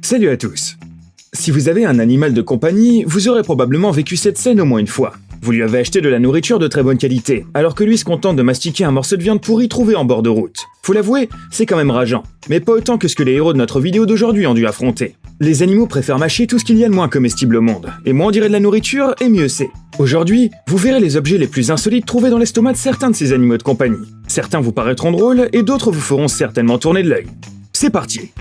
Salut à tous. Si vous avez un animal de compagnie, vous aurez probablement vécu cette scène au moins une fois. Vous lui avez acheté de la nourriture de très bonne qualité, alors que lui se contente de mastiquer un morceau de viande pourrie trouvé en bord de route. Faut l'avouer, c'est quand même rageant, mais pas autant que ce que les héros de notre vidéo d'aujourd'hui ont dû affronter. Les animaux préfèrent mâcher tout ce qu'il y a de moins comestible au monde, et moins on dirait de la nourriture, et mieux c'est. Aujourd'hui, vous verrez les objets les plus insolites trouvés dans l'estomac de certains de ces animaux de compagnie. Certains vous paraîtront drôles, et d'autres vous feront certainement tourner de l'œil. C'est parti!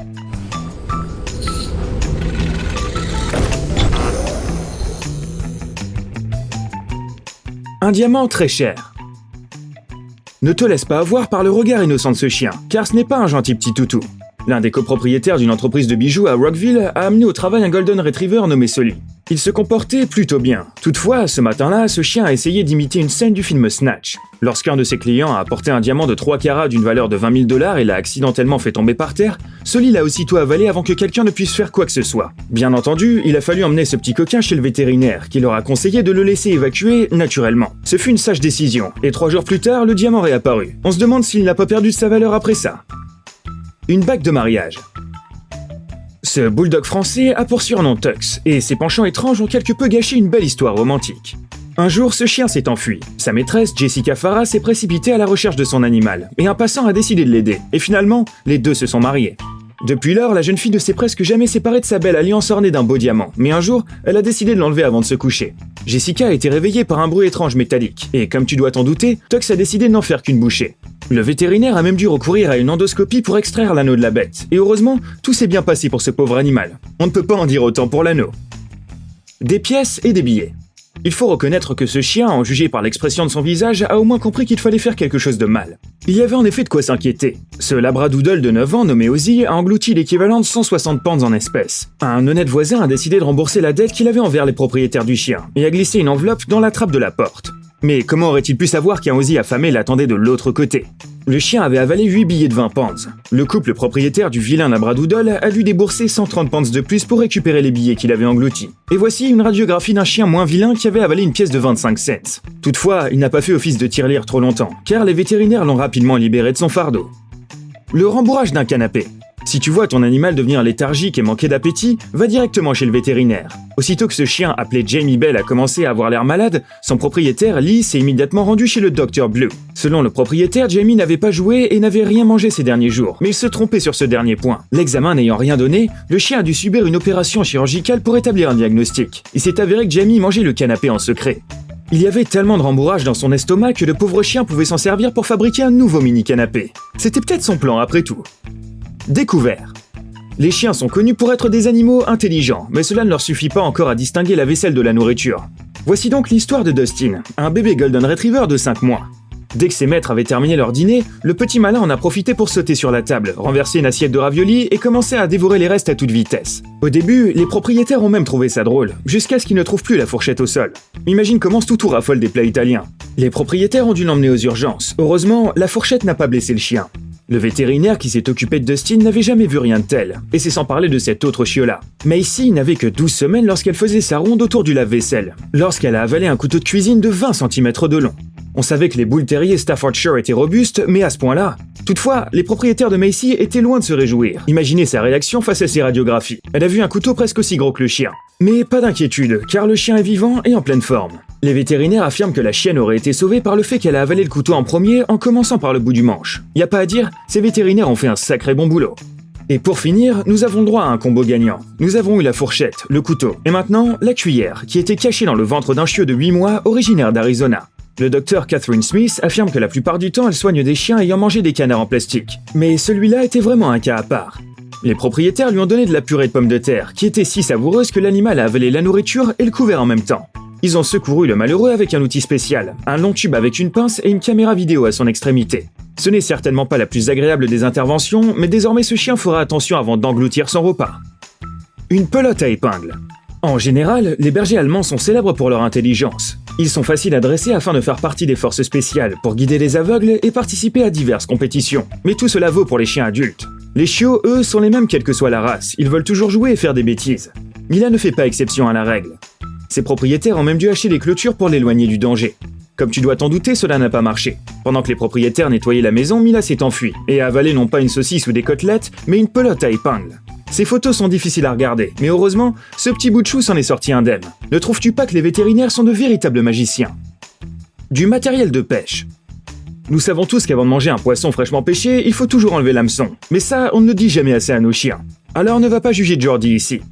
Un diamant très cher. Ne te laisse pas avoir par le regard innocent de ce chien, car ce n'est pas un gentil petit toutou. L'un des copropriétaires d'une entreprise de bijoux à Rockville a amené au travail un Golden Retriever nommé Sully. Il se comportait plutôt bien. Toutefois, ce matin-là, ce chien a essayé d'imiter une scène du film Snatch. Lorsqu'un de ses clients a apporté un diamant de 3 carats d'une valeur de 20 000 $ et l'a accidentellement fait tomber par terre, Sully l'a aussitôt avalé avant que quelqu'un ne puisse faire quoi que ce soit. Bien entendu, il a fallu emmener ce petit coquin chez le vétérinaire, qui leur a conseillé de le laisser évacuer naturellement. Ce fut une sage décision, et 3 jours plus tard, le diamant réapparut. On se demande s'il n'a pas perdu de sa valeur après ça. Une bague de mariage. Ce bulldog français a pour surnom Tux, et ses penchants étranges ont quelque peu gâché une belle histoire romantique. Un jour, ce chien s'est enfui. Sa maîtresse, Jessica Farah, s'est précipitée à la recherche de son animal, et un passant a décidé de l'aider. Et finalement, les deux se sont mariés. Depuis lors, la jeune fille ne s'est presque jamais séparée de sa belle alliance ornée d'un beau diamant, mais un jour, elle a décidé de l'enlever avant de se coucher. Jessica a été réveillée par un bruit étrange métallique, et comme tu dois t'en douter, Tux a décidé de n'en faire qu'une bouchée. Le vétérinaire a même dû recourir à une endoscopie pour extraire l'anneau de la bête, et heureusement, tout s'est bien passé pour ce pauvre animal. On ne peut pas en dire autant pour l'anneau. Des pièces et des billets. Il faut reconnaître que ce chien, en juger par l'expression de son visage, a au moins compris qu'il fallait faire quelque chose de mal. Il y avait en effet de quoi s'inquiéter. Ce labradoodle de 9 ans, nommé Ozzy, a englouti l'équivalent de 160 pounds en espèces. Un honnête voisin a décidé de rembourser la dette qu'il avait envers les propriétaires du chien, et a glissé une enveloppe dans la trappe de la porte. Mais comment aurait-il pu savoir qu'un Ozzy affamé l'attendait de l'autre côté? Le chien avait avalé 8 billets de 20 pounds. Le couple propriétaire du vilain labradoodle a dû débourser 130 pounds de plus pour récupérer les billets qu'il avait engloutis. Et voici une radiographie d'un chien moins vilain qui avait avalé une pièce de 25 cents. Toutefois, il n'a pas fait office de tirelire trop longtemps, car les vétérinaires l'ont rapidement libéré de son fardeau. Le rembourrage d'un canapé. Si tu vois ton animal devenir léthargique et manquer d'appétit, va directement chez le vétérinaire. Aussitôt que ce chien appelé Jamie Bell a commencé à avoir l'air malade, son propriétaire Lee s'est immédiatement rendu chez le Dr Blue. Selon le propriétaire, Jamie n'avait pas joué et n'avait rien mangé ces derniers jours, mais il se trompait sur ce dernier point. L'examen n'ayant rien donné, le chien a dû subir une opération chirurgicale pour établir un diagnostic. Il s'est avéré que Jamie mangeait le canapé en secret. Il y avait tellement de rembourrage dans son estomac que le pauvre chien pouvait s'en servir pour fabriquer un nouveau mini-canapé. C'était peut-être son plan après tout. Découvert. Les chiens sont connus pour être des animaux intelligents, mais cela ne leur suffit pas encore à distinguer la vaisselle de la nourriture. Voici donc l'histoire de Dustin, un bébé Golden Retriever de 5 mois. Dès que ses maîtres avaient terminé leur dîner, le petit malin en a profité pour sauter sur la table, renverser une assiette de raviolis et commencer à dévorer les restes à toute vitesse. Au début, les propriétaires ont même trouvé ça drôle, jusqu'à ce qu'ils ne trouvent plus la fourchette au sol. Imagine comment ce toutou raffole des plats italiens. Les propriétaires ont dû l'emmener aux urgences. Heureusement, la fourchette n'a pas blessé le chien. Le vétérinaire qui s'est occupé de Dustin n'avait jamais vu rien de tel, et c'est sans parler de cette autre chiola. Macy n'avait que 12 semaines lorsqu'elle faisait sa ronde autour du lave-vaisselle, lorsqu'elle a avalé un couteau de cuisine de 20 cm de long. On savait que les Bull Terriers Staffordshire étaient robustes, mais à ce point-là. Toutefois, les propriétaires de Macy étaient loin de se réjouir. Imaginez sa réaction face à ces radiographies. Elle a vu un couteau presque aussi gros que le chien. Mais pas d'inquiétude, car le chien est vivant et en pleine forme. Les vétérinaires affirment que la chienne aurait été sauvée par le fait qu'elle a avalé le couteau en premier en commençant par le bout du manche. Y a pas à dire, ces vétérinaires ont fait un sacré bon boulot. Et pour finir, nous avons droit à un combo gagnant. Nous avons eu la fourchette, le couteau, et maintenant la cuillère, qui était cachée dans le ventre d'un chiot de 8 mois originaire d'Arizona. Le docteur Catherine Smith affirme que la plupart du temps, elle soigne des chiens ayant mangé des canards en plastique. Mais celui-là était vraiment un cas à part. Les propriétaires lui ont donné de la purée de pommes de terre, qui était si savoureuse que l'animal a avalé la nourriture et le couvert en même temps. Ils ont secouru le malheureux avec un outil spécial, un long tube avec une pince et une caméra vidéo à son extrémité. Ce n'est certainement pas la plus agréable des interventions, mais désormais ce chien fera attention avant d'engloutir son repas. Une pelote à épingles. En général, les bergers allemands sont célèbres pour leur intelligence. Ils sont faciles à dresser afin de faire partie des forces spéciales, pour guider les aveugles et participer à diverses compétitions. Mais tout cela vaut pour les chiens adultes. Les chiots, eux, sont les mêmes quelle que soit la race, ils veulent toujours jouer et faire des bêtises. Mila ne fait pas exception à la règle. Ses propriétaires ont même dû hacher des clôtures pour l'éloigner du danger. Comme tu dois t'en douter, cela n'a pas marché. Pendant que les propriétaires nettoyaient la maison, Mila s'est enfuie, et a avalé non pas une saucisse ou des côtelettes, mais une pelote à épingles. Ces photos sont difficiles à regarder, mais heureusement, ce petit bout de chou s'en est sorti indemne. Ne trouves-tu pas que les vétérinaires sont de véritables magiciens? Du matériel de pêche. Nous savons tous qu'avant de manger un poisson fraîchement pêché, il faut toujours enlever l'hameçon. Mais ça, on ne le dit jamais assez à nos chiens. Alors ne va pas juger Jordi ici.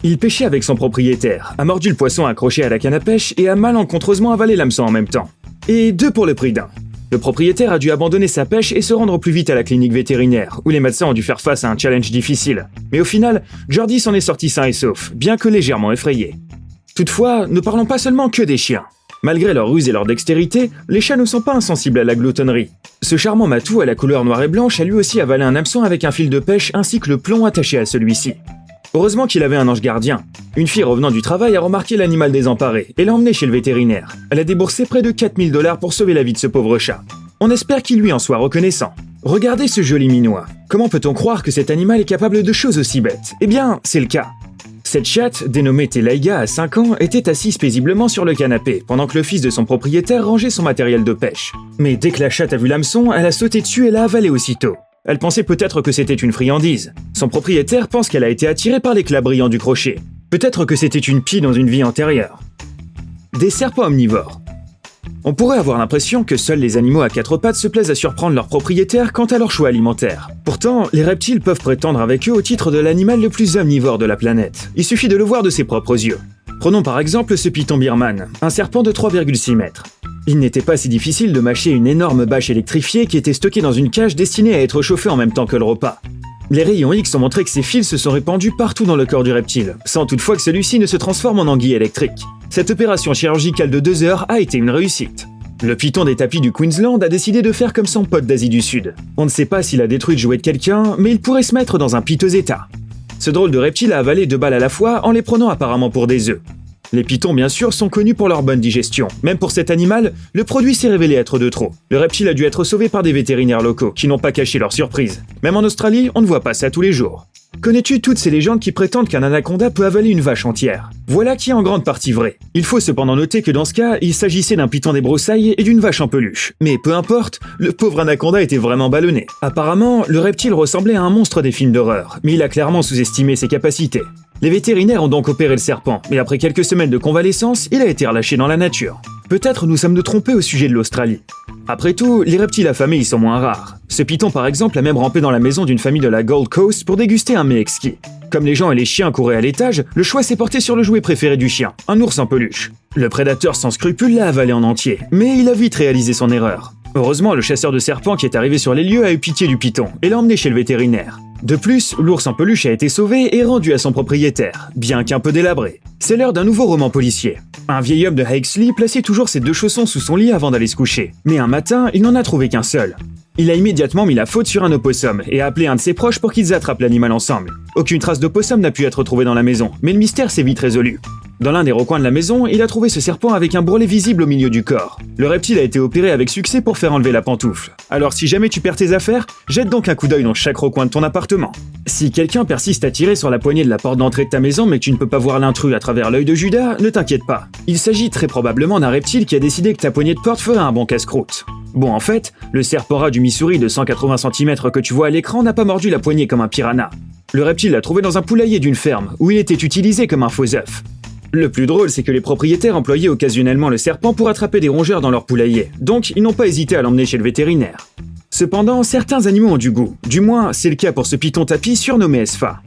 Il pêchait avec son propriétaire, a mordu le poisson accroché à la canne à pêche et a malencontreusement avalé l'hameçon en même temps. Et 2 pour le prix d'1. Le propriétaire a dû abandonner sa pêche et se rendre plus vite à la clinique vétérinaire, où les médecins ont dû faire face à un challenge difficile. Mais au final, Jordi s'en est sorti sain et sauf, bien que légèrement effrayé. Toutefois, ne parlons pas seulement que des chiens. Malgré leur ruse et leur dextérité, les chats ne sont pas insensibles à la gloutonnerie. Ce charmant matou à la couleur noire et blanche a lui aussi avalé un hameçon avec un fil de pêche ainsi que le plomb attaché à celui-ci. Heureusement qu'il avait un ange gardien. Une fille revenant du travail a remarqué l'animal désemparé et l'a emmené chez le vétérinaire. Elle a déboursé près de 4000 $ pour sauver la vie de ce pauvre chat. On espère qu'il lui en soit reconnaissant. Regardez ce joli minois. Comment peut-on croire que cet animal est capable de choses aussi bêtes? Eh bien, c'est le cas. Cette chatte, dénommée Telaïga à 5 ans, était assise paisiblement sur le canapé, pendant que le fils de son propriétaire rangeait son matériel de pêche. Mais dès que la chatte a vu l'hameçon, elle a sauté dessus et l'a avalé aussitôt. Elle pensait peut-être que c'était une friandise. Son propriétaire pense qu'elle a été attirée par l'éclat brillant du crochet. Peut-être que c'était une pie dans une vie antérieure. Des serpents omnivores. On pourrait avoir l'impression que seuls les animaux à 4 pattes se plaisent à surprendre leurs propriétaires quant à leur choix alimentaire. Pourtant, les reptiles peuvent prétendre avec eux au titre de l'animal le plus omnivore de la planète. Il suffit de le voir de ses propres yeux. Prenons par exemple ce python birman, un serpent de 3,6 mètres. Il n'était pas si difficile de mâcher une énorme bâche électrifiée qui était stockée dans une cage destinée à être chauffée en même temps que le repas. Les rayons X ont montré que ces fils se sont répandus partout dans le corps du reptile, sans toutefois que celui-ci ne se transforme en anguille électrique. Cette opération chirurgicale de 2 heures a été une réussite. Le python des tapis du Queensland a décidé de faire comme son pote d'Asie du Sud. On ne sait pas s'il a détruit le jouet de quelqu'un, mais il pourrait se mettre dans un piteux état. Ce drôle de reptile a avalé 2 balles à la fois en les prenant apparemment pour des œufs. Les pythons, bien sûr, sont connus pour leur bonne digestion. Même pour cet animal, le produit s'est révélé être de trop. Le reptile a dû être sauvé par des vétérinaires locaux, qui n'ont pas caché leur surprise. Même en Australie, on ne voit pas ça tous les jours. Connais-tu toutes ces légendes qui prétendent qu'un anaconda peut avaler une vache entière? Voilà qui est en grande partie vrai. Il faut cependant noter que dans ce cas, il s'agissait d'un python des broussailles et d'une vache en peluche. Mais peu importe, le pauvre anaconda était vraiment ballonné. Apparemment, le reptile ressemblait à un monstre des films d'horreur, mais il a clairement sous-estimé ses capacités. Les vétérinaires ont donc opéré le serpent, mais après quelques semaines de convalescence, il a été relâché dans la nature. Peut-être nous sommes-nous trompés au sujet de l'Australie. Après tout, les reptiles affamés y sont moins rares. Ce python par exemple a même rampé dans la maison d'une famille de la Gold Coast pour déguster un mets exquis. Comme les gens et les chiens couraient à l'étage, le choix s'est porté sur le jouet préféré du chien, un ours en peluche. Le prédateur sans scrupule l'a avalé en entier, mais il a vite réalisé son erreur. Heureusement, le chasseur de serpents qui est arrivé sur les lieux a eu pitié du python et l'a emmené chez le vétérinaire. De plus, l'ours en peluche a été sauvé et rendu à son propriétaire, bien qu'un peu délabré. C'est l'heure d'un nouveau roman policier. Un vieil homme de Hexley plaçait toujours ses 2 chaussons sous son lit avant d'aller se coucher. Mais un matin, il n'en a trouvé qu'un seul. Il a immédiatement mis la faute sur un opossum et a appelé un de ses proches pour qu'ils attrapent l'animal ensemble. Aucune trace d'opossum n'a pu être trouvée dans la maison, mais le mystère s'est vite résolu. Dans l'un des recoins de la maison, il a trouvé ce serpent avec un bourrelet visible au milieu du corps. Le reptile a été opéré avec succès pour faire enlever la pantoufle. Alors si jamais tu perds tes affaires, jette donc un coup d'œil dans chaque recoin de ton appartement. Si quelqu'un persiste à tirer sur la poignée de la porte d'entrée de ta maison mais que tu ne peux pas voir l'intrus à travers l'œil de Judas, ne t'inquiète pas. Il s'agit très probablement d'un reptile qui a décidé que ta poignée de porte ferait un bon casse-croûte. Bon, en fait, le serpent-rat du Missouri de 180 cm que tu vois à l'écran n'a pas mordu la poignée comme un piranha. Le reptile l'a trouvé dans un poulailler d'une ferme, où il était utilisé comme un faux œuf. Le plus drôle, c'est que les propriétaires employaient occasionnellement le serpent pour attraper des rongeurs dans leur poulailler, donc ils n'ont pas hésité à l'emmener chez le vétérinaire. Cependant, certains animaux ont du goût, du moins c'est le cas pour ce python tapis surnommé Esfa.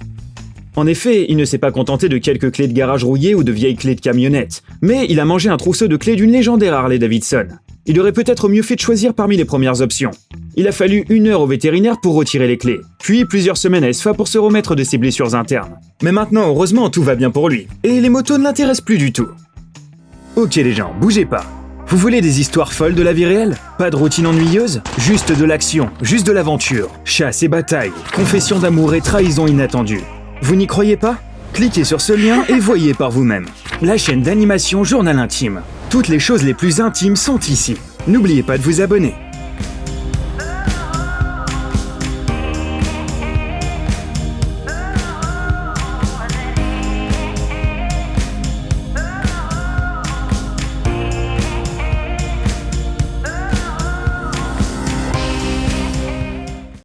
En effet, il ne s'est pas contenté de quelques clés de garage rouillées ou de vieilles clés de camionnette, mais il a mangé un trousseau de clés d'une légendaire Harley-Davidson. Il aurait peut-être mieux fait de choisir parmi les premières options. Il a fallu 1 heure au vétérinaire pour retirer les clés, puis plusieurs semaines à Esfa pour se remettre de ses blessures internes. Mais maintenant, heureusement, tout va bien pour lui, et les motos ne l'intéressent plus du tout. Ok les gens, bougez pas. Vous voulez des histoires folles de la vie réelle? Pas de routine ennuyeuse? Juste de l'action, juste de l'aventure, chasse et bataille, confession d'amour et trahison inattendue. Vous n'y croyez pas? Cliquez sur ce lien et voyez par vous-même. La chaîne d'animation Journal Intime. Toutes les choses les plus intimes sont ici. N'oubliez pas de vous abonner.